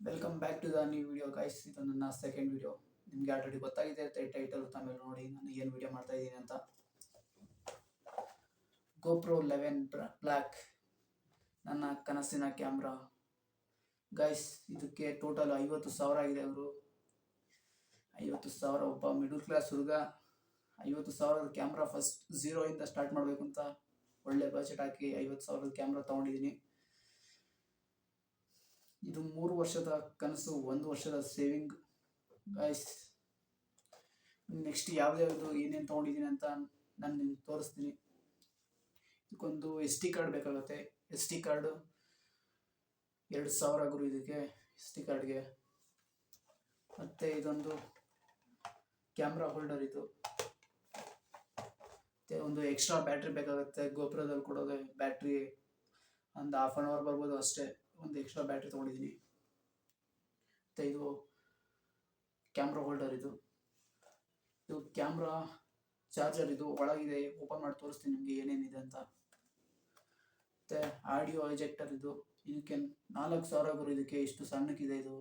Welcome back to the new video guys. ಇದು ನನ್ನ second video. ನಿಮಗೆ ಆಲ್ರೆಡಿ ಗೊತ್ತಾಗಿದೆ ಟೈಟಲ್ ತಮಿಳು ನೋಡಿ ನಾನು ಏನು ವಿಡಿಯೋ ಮಾಡ್ತಾ ಇದ್ದೀನಿ ಅಂತ. GoPro 11 ಬ್ಲ್ಯಾಕ್ ನನ್ನ ಕನಸಿನ ಕ್ಯಾಮ್ರಾ ಗೈಸ್. ಇದಕ್ಕೆ ಟೋಟಲ್ 50,000 ಆಗಿದೆ. ಅವರು 50,000, ಒಬ್ಬ ಮಿಡಲ್ ಕ್ಲಾಸ್ ಹುಡುಗ 50,000 ಕ್ಯಾಮ್ರಾ ಫಸ್ಟ್ ಝೀರೋಯಿಂದ ಸ್ಟಾರ್ಟ್ ಮಾಡಬೇಕು ಅಂತ ಒಳ್ಳೆ ಬಜೆಟ್ ಹಾಕಿ 50,000 ಕ್ಯಾಮ್ರಾ ತೊಗೊಂಡಿದ್ದೀನಿ. ಇದು 3 ವರ್ಷದ ಕನಸು, 1 ವರ್ಷದ ಸೇವಿಂಗ್ ಗೈಸ್. ನೆಕ್ಸ್ಟ್ ಯಾವ್ದು ಏನೇನು ತೊಗೊಂಡಿದ್ದೀನಿ ಅಂತ ನಾನು ನಿಮ್ಗೆ ತೋರಿಸ್ತೀನಿ. ಇದಕ್ಕೊಂದು SD ಕಾರ್ಡ್ ಬೇಕಾಗುತ್ತೆ. SD ಕಾರ್ಡು 2,000 ಗುರು ಇದಕ್ಕೆ SD ಕಾರ್ಡ್ಗೆ. ಮತ್ತು ಇದೊಂದು ಕ್ಯಾಮ್ರಾ ಹೋಲ್ಡರ್. ಇದು ಮತ್ತು ಒಂದು ಎಕ್ಸ್ಟ್ರಾ ಬ್ಯಾಟ್ರಿ ಬೇಕಾಗುತ್ತೆ. ಗೋಪುರದಲ್ಲಿ ಕೊಡೋದು ಬ್ಯಾಟ್ರಿ ಒಂದು ½ an hour ಬರ್ಬೋದು ಅಷ್ಟೇ. ಒಂದು ಎಕ್ಸ್ಟ್ರಾ ಬ್ಯಾಟ್ರಿ ತೊಗೊಂಡಿದ್ದೀನಿ. ಮತ್ತು ಇದು ಕ್ಯಾಮ್ರಾ ಹೋಲ್ಡರ್. ಇದು ಕ್ಯಾಮ್ರಾ ಚಾರ್ಜರ್. ಇದು ಒಳಗಿದೆ, ಓಪನ್ ಮಾಡಿ ತೋರಿಸ್ತೀನಿ ನಿಮಗೆ ಏನೇನಿದೆ ಅಂತ. ಮತ್ತು ಆಡಿಯೋ ಎಜೆಕ್ಟರ್. ಇದಕ್ಕೆ 4,000 ಗುರು. ಇದಕ್ಕೆ ಇಷ್ಟು ಸಣ್ಣಕ್ಕಿದೆ. ಇದು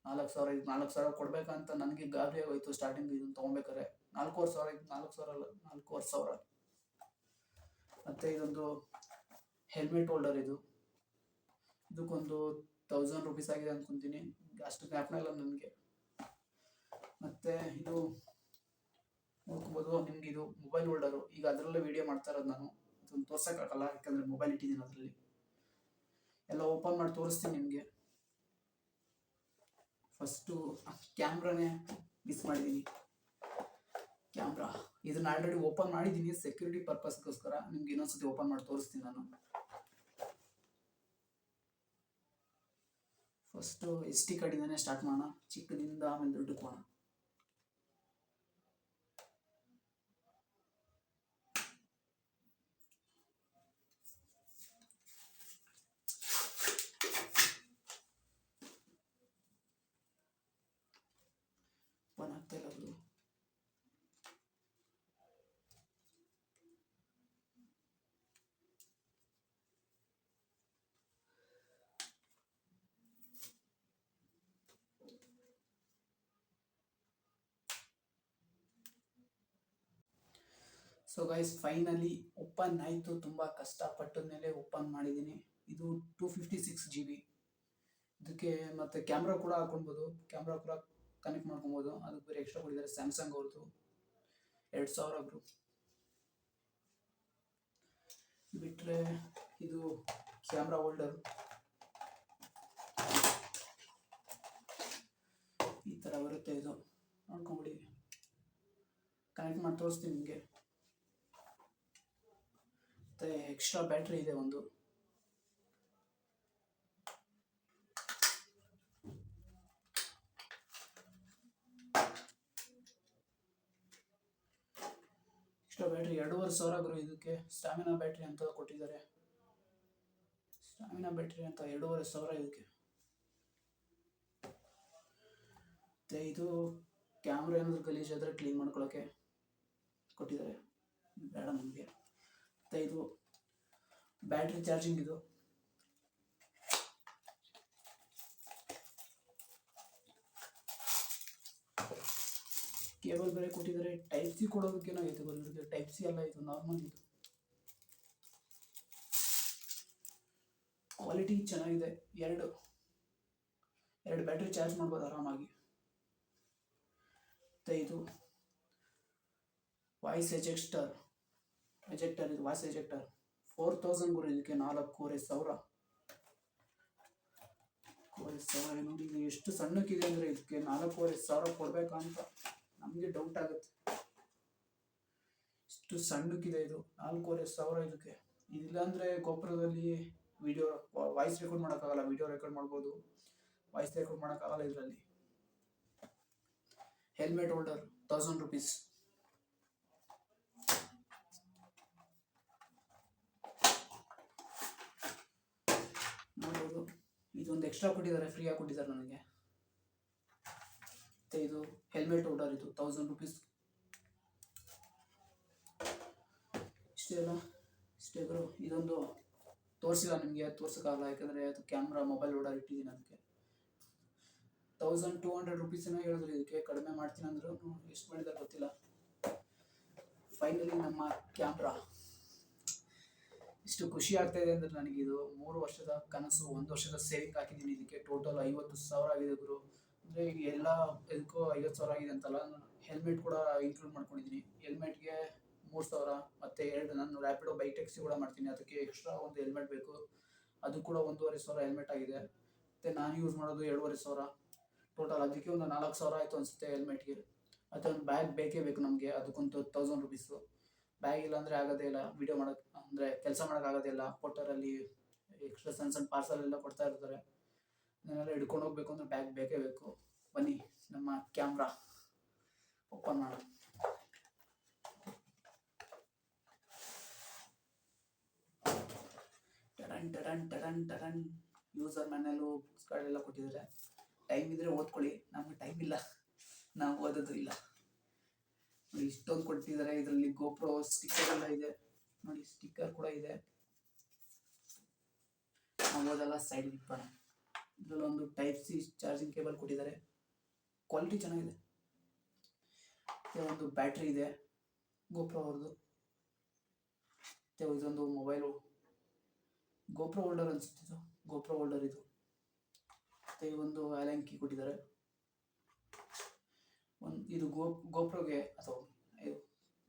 4,000. ಇದು 4,000 ಕೊಡ್ಬೇಕಂತ ನನಗೆ ಗಾಬರಿ ಆಗೋಯ್ತು ಸ್ಟಾರ್ಟಿಂಗ್ ಇದನ್ನು ತೊಗೊಬೇಕಾರೆ. 4,500. ಇದು 4,000 ಅಲ್ಲ, 4,500. ಮತ್ತು ಇದೊಂದು ಹೆಲ್ಮೆಟ್ ಹೋಲ್ಡರ್. ಇದಕ್ಕೊಂದು 1,000 ರೂಪೀಸ್ ಆಗಿದೆ ಅಂದ್ಕೊತೀನಿ, ಅಷ್ಟು ಜ್ಞಾಪನ ಇಲ್ಲ ನನಗೆ. ಮತ್ತು ಇದು ನೋಡ್ಕೊಬೋದು ನಿಮ್ಗೆ. ಇದು ಮೊಬೈಲ್ ಹೋಲ್ಡರು. ಈಗ ಅದರಲ್ಲೇ ವಿಡಿಯೋ ಮಾಡ್ತಾ ಇರೋದು ನಾನು. ಅದನ್ನು ತೋರ್ಸೋಕ್ಕಾಗಲ್ಲ ಯಾಕಂದರೆ ಮೊಬೈಲ್ ಇಟ್ಟಿದ್ದೀನಿ ಅದರಲ್ಲಿ. ಎಲ್ಲ ಓಪನ್ ಮಾಡಿ ತೋರಿಸ್ತೀನಿ ನಿಮಗೆ. ಫಸ್ಟು ಕ್ಯಾಮ್ರಾನೇ ಮಿಸ್ ಮಾಡಿದ್ದೀನಿ. ಕ್ಯಾಮ್ರಾ ಇದನ್ನು ಆಲ್ರೆಡಿ ಓಪನ್ ಮಾಡಿದ್ದೀನಿ ಸೆಕ್ಯೂರಿಟಿ ಪರ್ಪಸ್ಗೋಸ್ಕರ. ನಿಮ್ಗೆ ಇನ್ನೊಂದ್ಸತಿ ಓಪನ್ ಮಾಡಿ ತೋರಿಸ್ತೀನಿ ನಾನು. ಫಸ್ಟು SD ಕಾರ್ಡಿಂದನೇ ಸ್ಟಾರ್ಟ್ ಮಾಡೋಣ, ಚಿಕ್ಕದಿಂದ ಆಮೇಲೆ ದೊಡ್ಡಕ್ಕೆ ಮಾಡೋಣ. ಓಪನ್ ಆಗ್ತಾ ಇಲ್ಲ ಅದು. ಸೊ ಗೈಸ್, ಫೈನಲಿ ಓಪನ್ ಆಯಿತು. ತುಂಬ ಕಷ್ಟಪಟ್ಟ ಮೇಲೆ ಓಪನ್ ಮಾಡಿದ್ದೀನಿ. ಇದು 256 GB. ಇದಕ್ಕೆ ಮತ್ತು ಕ್ಯಾಮ್ರಾ ಕೂಡ ಹಾಕೊಳ್ಬೋದು, ಕ್ಯಾಮ್ರಾ ಕೂಡ ಕನೆಕ್ಟ್ ಮಾಡ್ಕೊಬೋದು. ಅದಕ್ಕೆ ಬೇರೆ ಎಕ್ಸ್ಟ್ರಾ ಕೊಟ್ಟಿದ್ದಾರೆ ಸ್ಯಾಮ್ಸಂಗ್ ಅವ್ರದ್ದು. 2,000 ಗುರು. ಬಿಟ್ಟರೆ ಇದು ಕ್ಯಾಮ್ರಾ ಹೋಲ್ಡರ್ ಈ ಥರ ಬರುತ್ತೆ. ಇದು ನೋಡ್ಕೊಂಬಿಡಿ, ಕನೆಕ್ಟ್ ಮಾಡಿ ತೋರಿಸ್ತೀನಿ ನಿಮಗೆ. ಮತ್ತು ಎಕ್ಸ್ಟ್ರಾ ಬ್ಯಾಟ್ರಿ ಇದೆ ಒಂದು. ಎಕ್ಸ್ಟ್ರಾ ಬ್ಯಾಟ್ರಿ 2,500 ಗುರು. ಇದಕ್ಕೆ ಸ್ಟಾಮಿನಾ ಬ್ಯಾಟ್ರಿ ಅಂತ ಕೊಟ್ಟಿದ್ದಾರೆ. ಸ್ಟಾಮಿನಾ ಬ್ಯಾಟ್ರಿ ಅಂತ 2,500 ಇದಕ್ಕೆ. ಮತ್ತು ಇದು ಕ್ಯಾಮ್ರಾ ಏನಾದರೂ ಗಲೀಜಾದರೆ ಕ್ಲೀನ್ ಮಾಡ್ಕೊಳ್ಳೋಕ್ಕೆ ಕೊಟ್ಟಿದ್ದಾರೆ, ಬೇಡ ನಮಗೆ. ಮತ್ತು ಇದು ಬ್ಯಾಟ್ರಿ ಚಾರ್ಜಿಂಗ್. ಇದು ಕೇಬಲ್ ಬೇರೆ ಕೊಟ್ಟಿದ್ದಾರೆ. ಟೈಪ್ ಸಿ ಕೊಡೋದಕ್ಕೇನೋ ಐತೆ ಬರೋದಕ್ಕೆ. ಟೈಪ್ ಸಿ ಅಲ್ಲ, ಇದು ನಾರ್ಮಲ್. ಇದು ಕ್ವಾಲಿಟಿ ಚೆನ್ನಾಗಿದೆ. ಎರಡು ಬ್ಯಾಟ್ರಿ ಚಾರ್ಜ್ ಮಾಡ್ಬೋದು ಆರಾಮಾಗಿ. ಮತ್ತು ಇದು ವಾಯ್ಸ್ ಎಜೆಕ್ಟರ್. ಇದು ವಾಯ್ಸ್ ಎಜೆಕ್ಟರ್ 4,000 ಗುರು. ಇದಕ್ಕೆ 4,500. ನೋಡಿ ಇದು ಎಷ್ಟು ಸಣ್ಣಕ್ಕಿದೆ ಅಂದರೆ ಇದಕ್ಕೆ 4,500 ಕೊಡಬೇಕಂತ ನಮಗೆ ಡೌಟ್ ಆಗುತ್ತೆ. ಇಷ್ಟು ಸಣ್ಣಕ್ಕಿದೆ ಇದು 4,500 ಇದಕ್ಕೆ. ಇದಿಲ್ಲಾಂದರೆ ಗೋಪುರದಲ್ಲಿ ವಿಡಿಯೋ ವಾಯ್ಸ್ ರೆಕಾರ್ಡ್ ಮಾಡೋಕ್ಕಾಗಲ್ಲ. ವಿಡಿಯೋ ರೆಕಾರ್ಡ್ ಮಾಡ್ಬೋದು, ವಾಯ್ಸ್ ರೆಕಾರ್ಡ್ ಮಾಡೋಕ್ಕಾಗಲ್ಲ ಇದರಲ್ಲಿ. Helmet holder 1,000 rupees. ನೋಡ್ಬೋದು, ಇದೊಂದು ಎಕ್ಸ್ಟ್ರಾ ಕೊಟ್ಟಿದ್ದಾರೆ, ಫ್ರೀಯಾಗಿ ಕೊಟ್ಟಿದ್ದಾರೆ ನನಗೆ. ಮತ್ತು ಇದು ಹೆಲ್ಮೆಟ್ ಹೋಲ್ಡರ್. ಇದು 1,000 ರೂಪೀಸ್. ಇಷ್ಟೇ ಗುರು. ಇದೊಂದು ತೋರಿಸಿಲ್ಲ ನಿಮಗೆ, ತೋರ್ಸೋಕ್ಕಾಗಲ್ಲ ಯಾಕಂದರೆ ಅದು ಕ್ಯಾಮ್ರಾ ಮೊಬೈಲ್ ಹೋಲ್ಡರ್ ಇಟ್ಟಿದ್ದೀನಿ ಅದಕ್ಕೆ. 1200 ರೂಪೀಸ್ ಹೇಳಿದ್ರು. ಇದಕ್ಕೆ ಕಡಿಮೆ ಮಾಡ್ತೀನಿ ಅಂದ್ರು, ಎಷ್ಟು ಮಾಡಿದಾರೆ ಗೊತ್ತಿಲ್ಲ. ಫೈನಲಿ ನಮ್ಮ ಕ್ಯಾಮ್ರಾ. ಇಷ್ಟು ಖುಷಿ ಆಗ್ತಾ ಇದೆ ಅಂದರೆ ನನಗೆ, ಇದು 3 ವರ್ಷದ ಕನಸು, 1 ವರ್ಷದ ಸೇವಿಂಗ್ ಹಾಕಿದ್ದೀನಿ ಇದಕ್ಕೆ. ಟೋಟಲ್ 50,000 ಆಗಿದೆ ಗುರು. ಅಂದರೆ ಈಗ ಎಲ್ಲ ಇದಕ್ಕೂ 50,000 ಆಗಿದೆ ಅಂತಲ್ಲ, ಹೆಲ್ಮೆಟ್ ಕೂಡ ಇನ್ಕ್ಲೂಡ್ ಮಾಡ್ಕೊಂಡಿದ್ದೀನಿ. ಹೆಲ್ಮೆಟ್ಗೆ 3,000, ಮತ್ತು 2 ನಾನು ರ್ಯಾಪಿಡೋ ಬೈಕ್ ಟ್ಯಾಕ್ಸಿ ಕೂಡ ಮಾಡ್ತೀನಿ, ಅದಕ್ಕೆ ಎಕ್ಸ್ಟ್ರಾ ಒಂದು ಹೆಲ್ಮೆಟ್ ಬೇಕು, ಅದು ಕೂಡ 1,500 ಹೆಲ್ಮೆಟ್ ಆಗಿದೆ. ಮತ್ತು ನಾನು ಯೂಸ್ ಮಾಡೋದು 2,500. ಟೋಟಲ್ ಅದಕ್ಕೆ ಒಂದು 4,000 ಆಯಿತು ಅನಿಸುತ್ತೆ ಹೆಲ್ಮೆಟ್ಗೆ. ಮತ್ತು ಒಂದು ಬ್ಯಾಗ್ ಬೇಕೇ ಬೇಕು ನಮಗೆ, ಅದಕ್ಕೊಂದು 1,000 ರೂಪೀಸು. ಬ್ಯಾಗ್ ಇಲ್ಲ ಅಂದರೆ ಆಗೋದೇ ಇಲ್ಲ, ವೀಡಿಯೋ ಮಾಡೋಕ್ಕೆ ಅಂದರೆ ಕೆಲಸ ಮಾಡೋಕ್ಕಾಗೋದೇ ಇಲ್ಲ. ಕೊಟ್ಟರಲ್ಲಿ ಎಕ್ಸ್ಟ್ರಾ ಸಣ್ಣ ಸಣ್ಣ ಪಾರ್ಸಲ್ ಎಲ್ಲ ಕೊಡ್ತಾ ಇರ್ತಾರೆ, ಅದನ್ನೆಲ್ಲ ಹಿಡ್ಕೊಂಡು ಹೋಗ್ಬೇಕು ಅಂದರೆ ಬ್ಯಾಗ್ ಬೇಕೇ ಬೇಕು. ಬನ್ನಿ ನಮ್ಮ ಕ್ಯಾಮ್ರಾ ಓಪನ್ ಮಾಡೋಣ. ಟಡನ್ ಟಡನ್ ಟಡನ್ ಟಡನ್. ಯೂಸರ್ ಮ್ಯಾನಲ್ಲು, ಬುಕ್ಸ್ ಕಾರ್ಡ್ ಎಲ್ಲ ಕೊಟ್ಟಿದ್ದಾರೆ. ಟೈಮ್ ಇದ್ದರೆ ಓದ್ಕೊಳ್ಳಿ, ನಮಗೆ ಟೈಮ್ ಇಲ್ಲ, ನಾವು ಓದೋದು ಇಲ್ಲ. ನೋಡಿ ಇಷ್ಟೊಂದು ಕೊಟ್ಟಿದ್ದಾರೆ. ಇದರಲ್ಲಿ ಗೋಪ್ರೋ ಸ್ಟಿಕ್ಕರ್ ಎಲ್ಲ ಇದೆ ನೋಡಿ, ಸ್ಟಿಕ್ಕರ್ ಕೂಡ ಇದೆ. ನಾವು ಓದೆಲ್ಲ ಸೈಡ್ ಇಟ್ಕೋಣ. ಇದರಲ್ಲೊಂದು ಟೈಪ್ ಸಿ ಚಾರ್ಜಿಂಗ್ ಕೇಬಲ್ ಕೊಟ್ಟಿದ್ದಾರೆ, ಕ್ವಾಲಿಟಿ ಚೆನ್ನಾಗಿದೆ. ಮತ್ತು ಒಂದು ಬ್ಯಾಟ್ರಿ ಇದೆ ಗೋಪ್ರೋ ಅವ್ರದ್ದು. ಮತ್ತು ಇದೊಂದು ಮೊಬೈಲು, ಗೋಪ್ರೋ ಹೋಲ್ಡರ್ ಅನಿಸುತ್ತಿದ್ದು, ಗೋಪ್ರೋ ಹೋಲ್ಡರ್ ಇದು. ಮತ್ತು ಒಂದು ಆ್ಯಲನ್ ಕೀ ಕೊಟ್ಟಿದ್ದಾರೆ. ಇದು ಗೋಪ್ರೋಗೆ ಅಥವಾ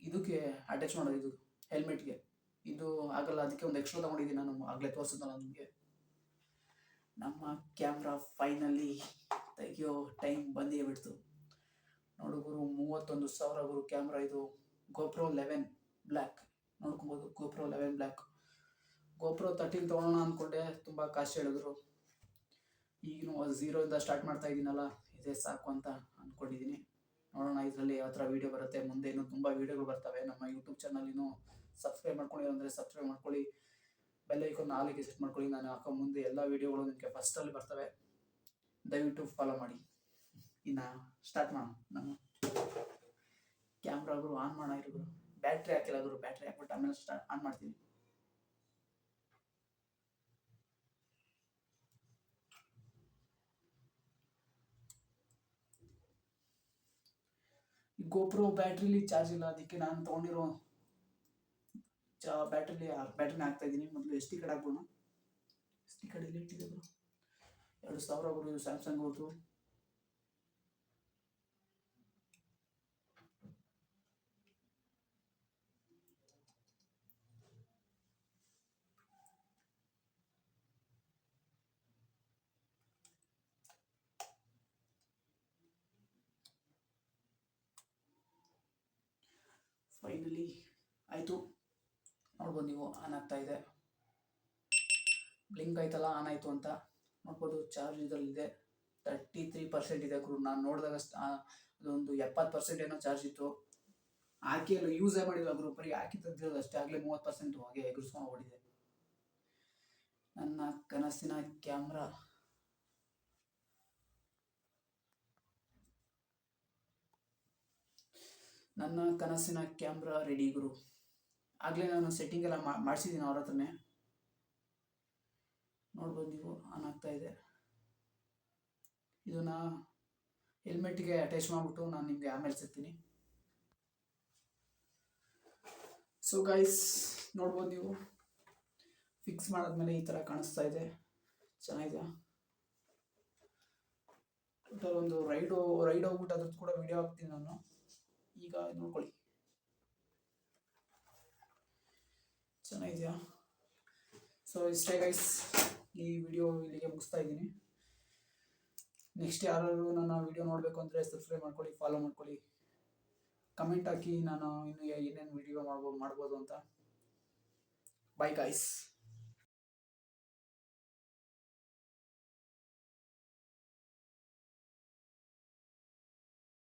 ಇದಕ್ಕೆ ಅಟ್ಯಾಚ್ ಮಾಡೋದು, ಇದು ಹೆಲ್ಮೆಟ್ಗೆ ಇದು ಆಗಲ್ಲ, ಅದಕ್ಕೆ ಒಂದು ಎಕ್ಸ್ಟ್ರಾ ತೊಗೊಂಡಿದ್ದೀನಿ ನಾನು, ಆಗಲೇ ತೋರಿಸಿದ್ನಲ್ಲ ನಿಮಗೆ. ನಮ್ಮ ಕ್ಯಾಮ್ರಾ ಫೈನಲಿ ತೆಗಿಯೋ ಟೈಮ್ ಬಂದೇ ಬಿಡ್ತು. ನೋಡುಗರು, 31,000 ಗುರು ಕ್ಯಾಮ್ರಾ ಇದು. ಗೋಪ್ರೋ 11 ಬ್ಲ್ಯಾಕ್ ನೋಡ್ಕೊಬೋದು, ಗೋಪ್ರೋ 11 ಬ್ಲ್ಯಾಕ್. ಗೋಪ್ರೋ 13 ತೊಗೊಳ್ಳೋಣ ಅಂದ್ಕೊಂಡೆ, ತುಂಬ ಕಾಸ್ಟ್ ಹೇಳಿದ್ರು. ಈಗಿನೂ 0ಇಂದ ಸ್ಟಾರ್ಟ್ ಮಾಡ್ತಾ ಇದ್ದೀನಲ್ಲ, ಇದೇ ಸಾಕು ಅಂತ ಅಂದ್ಕೊಂಡಿದ್ದೀನಿ. ನೋಡೋಣ ಇದರಲ್ಲಿ ಯಾವ ಥರ ವೀಡಿಯೋ ಬರುತ್ತೆ. ಮುಂದೆ ಇನ್ನೂ ತುಂಬ ವೀಡಿಯೋಗಳು ಬರ್ತವೆ. ನಮ್ಮ ಯೂಟ್ಯೂಬ್ ಚಾನಲ್ ಇನ್ನೂ ಸಬ್ಸ್ಕ್ರೈಬ್ ಮಾಡ್ಕೊಳ್ಳಿ ಅಂದರೆ ಸಬ್ಸ್ಕ್ರೈಬ್ ಮಾಡ್ಕೊಳ್ಳಿ, ಬೆಲ್ ಐಕಾನ್ ಆಲಿಗೆ ಸೆಟ್ ಮಾಡ್ಕೊಳ್ಳಿ. ನಾನು ಹಾಕೋ ಮುಂದೆ ಎಲ್ಲ ವೀಡಿಯೋಗಳು ನಿಮಗೆ ಫಸ್ಟಲ್ಲಿ ಬರ್ತವೆ, ದಯವಿಟ್ಟು ಫಾಲೋ ಮಾಡಿ. ಇನ್ನು ಸ್ಟಾರ್ಟ್ ಮಾಡೋಣ. ನಮ್ಮ ಕ್ಯಾಮ್ರಾಗಳು ಆನ್ ಮಾಡೋಣ ಇರೋದು. ಬ್ಯಾಟ್ರಿ ಹಾಕಿಲ್ಲ ಗುರು, ಬ್ಯಾಟ್ರಿ ಹಾಕ್ಬಿಟ್ಟು ಆಮೇಲೆ ಆನ್ ಮಾಡ್ತೀನಿ. ಗೋಪ್ರೋ ಬ್ಯಾಟ್ರಿಲಿ ಚಾರ್ಜ್ ಇಲ್ಲ, ಅದಕ್ಕೆ ನಾನು ತೊಗೊಂಡಿರೋ ಬ್ಯಾಟ್ರಿನ ಹಾಕ್ತಾ ಇದ್ದೀನಿ. ಮೊದಲು SD ಕಾರ್ಡ್ ಹಾಕ್ಬೋಣ. SD ಕಾರ್ಡ್ ಇಲ್ಲಿ ಇಟ್ಟಿದ್ರು, 2,000 ಗುರು. ಇದು ಸ್ಯಾಮ್ಸಂಗ್ ಅವ್ರದ್ದು. ಫೈನಲಿ ಆಯಿತು, ನೋಡ್ಬೋದು ನೀವು, ಆನ್ ಆಗ್ತಾ ಇದೆ. ಬ್ಲಿಂಕ್ ಆಯ್ತಲ್ಲ, ಆನ್ ಆಯಿತು ಅಂತ ನೋಡ್ಬೋದು. ಚಾರ್ಜ್ ಇದರಲ್ಲಿದೆ 33% ಇದೆ ಗುರು. ನಾನು ನೋಡಿದಾಗ ಅದೊಂದು 70% ಏನೋ ಚಾರ್ಜ್ ಇತ್ತು. ಹಾಕಿ ಎಲ್ಲ ಯೂಸೇ ಮಾಡಿಲ್ಲ ಗುರು, ಬರೀ ಹಾಕಿ ತೆಗ್ದಿರೋದು ಅಷ್ಟೇ. ಆಗಲೇ 30% ಹಾಗೆ ಎಗರಿಸ್ಕೊಂಡು ಓಡಿದೆ. ನನ್ನ ಕನಸಿನ ಕ್ಯಾಮ್ರಾ ರೆಡಿ ಗುರು. ಆಗಲೇ ನಾನು ಸೆಟ್ಟಿಂಗ್ ಎಲ್ಲ ಮಾಡಿಸಿದ್ದೀನಿ ಅವ್ರ ಹತ್ರನೇ, ನೋಡ್ಬೋದು ನೀವು. ಆನ್ ಆಗ್ತಾ ಇದೆ. ಇದನ್ನ ಹೆಲ್ಮೆಟ್ಗೆ ಅಟ್ಯಾಚ್ ಮಾಡಿಬಿಟ್ಟು ನಾನು ನಿಮಗೆ ಆಮೇಲೆ ಸಿಗ್ತೀನಿ. ಸೊ ಗೈಸ್, ನೋಡ್ಬೋದು ನೀವು, ಫಿಕ್ಸ್ ಮಾಡಾದ್ಮೇಲೆ ಈ ಥರ ಕಾಣಿಸ್ತಾ ಇದೆ. ಚೆನ್ನಾಗಿದೆ. ಟೋಟಲ್ ಒಂದು ರೈಡ್ ಹೋಗ್ಬಿಟ್ಟು ಅದ್ರದ್ದು ಕೂಡ ವಿಡಿಯೋ ಹಾಕ್ತೀನಿ ನಾನು. ಈಗ ನೋಡ್ಕೊಳ್ಳಿ, ಚೆನ್ನಾಗಿದೆಯಾ? ಸೊ ಇಷ್ಟೇ ಗೈಸ್, ಈ ವಿಡಿಯೋ ಇಲ್ಲಿಗೆ ಮುಗಿಸ್ತಾ ಇದ್ದೀನಿ. ನೆಕ್ಸ್ಟ್ ಯಾರಾದರೂ ನನ್ನ ವಿಡಿಯೋ ನೋಡಬೇಕು ಅಂದರೆ ಸಬ್ಸ್ಕ್ರೈಬ್ ಮಾಡ್ಕೊಳ್ಳಿ, ಫಾಲೋ ಮಾಡ್ಕೊಳ್ಳಿ, ಕಮೆಂಟ್ ಹಾಕಿ ನಾನು ಇನ್ನೂ ಏನೇನು ವಿಡಿಯೋ ಮಾಡ್ಬೋದು ಅಂತ. Bye guys.